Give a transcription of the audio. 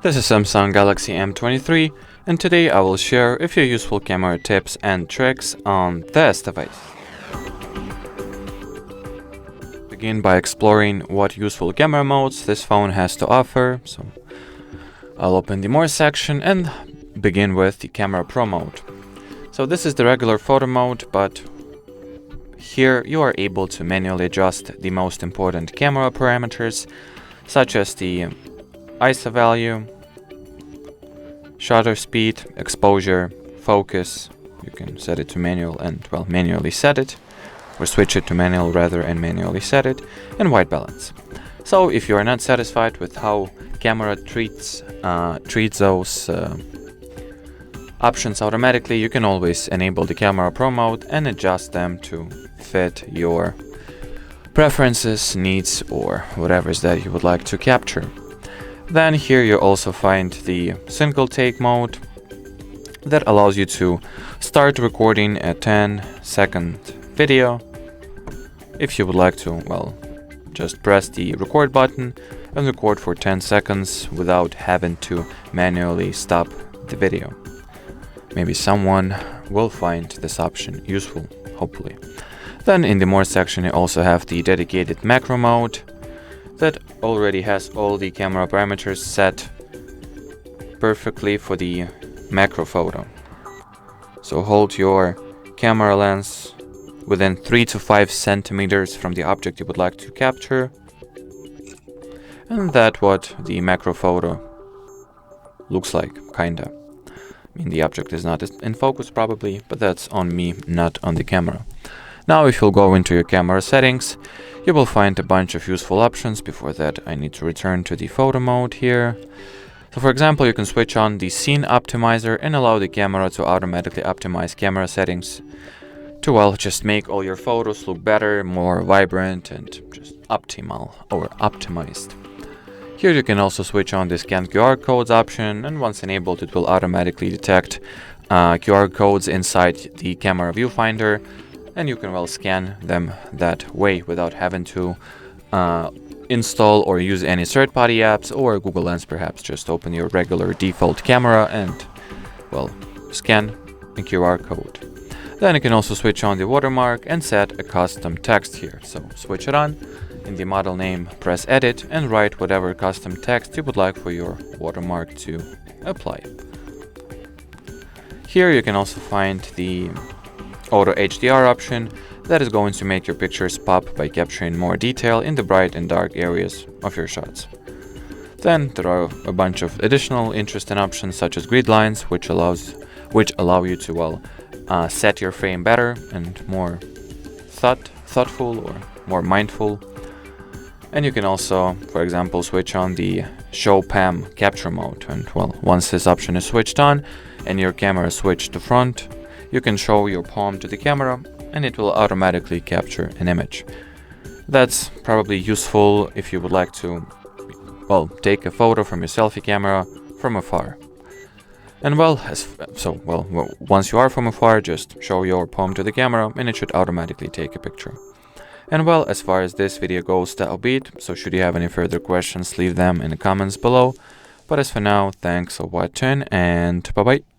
This is Samsung Galaxy M23, and today I will share a few useful camera tips and tricks on this device. Begin by exploring what useful camera modes this phone has to offer. So I'll open the More section and begin with the Camera Pro mode. So this is the regular photo mode, but here you are able to manually adjust the most important camera parameters, such as the ISO value, shutter speed, exposure, focus. You can set it to manual and, well, manually set it, or switch it to manual rather and manually set it, and white balance. So if you are not satisfied with how camera treats those options automatically, you can always enable the Camera Pro mode and adjust them to fit your preferences, needs, or whatever is that you would like to capture. Then here you also find the single take mode that allows you to start recording a 10-second video. If you would like to, well, just press the record button and record for 10 seconds without having to manually stop the video. Maybe someone will find this option useful, hopefully. Then in the More section you also have the dedicated macro mode that already has all the camera parameters set perfectly for the macro photo. So hold your camera lens within 3 to 5 centimeters from the object you would like to capture, and that's what the macro photo looks like, kinda. I mean, the object is not in focus probably, but that's on me, not on the camera. Now if you'll go into your camera settings, you will find a bunch of useful options. Before that, I need to return to the photo mode here. So for example, you can switch on the scene optimizer and allow the camera to automatically optimize camera settings to, well, just make all your photos look better, more vibrant, and just optimal or optimized. Here you can also switch on the scan QR codes option, and once enabled it will automatically detect QR codes inside the camera viewfinder, and you can, well, scan them that way without having to install or use any third-party apps or Google Lens perhaps. Just open your regular default camera and, well, scan a QR code. Then you can also switch on the watermark and set a custom text here. So switch it on. In the model name, press edit and write whatever custom text you would like for your watermark to apply. Here you can also find the Auto HDR option that is going to make your pictures pop by capturing more detail in the bright and dark areas of your shots. Then there are a bunch of additional interesting options such as grid lines, which allow you to, well, set your frame better and more thoughtful or more mindful. And you can also, for example, switch on the Show PAM capture mode, and, well, once this option is switched on and your camera is switched to front, you can show your palm to the camera and it will automatically capture an image. That's probably useful if you would like to, well, take a photo from your selfie camera from afar. And, well, once you are from afar, just show your palm to the camera and it should automatically take a picture. And, well, as far as this video goes, that'll be it. So should you have any further questions, leave them in the comments below. But as for now, thanks for watching and bye bye.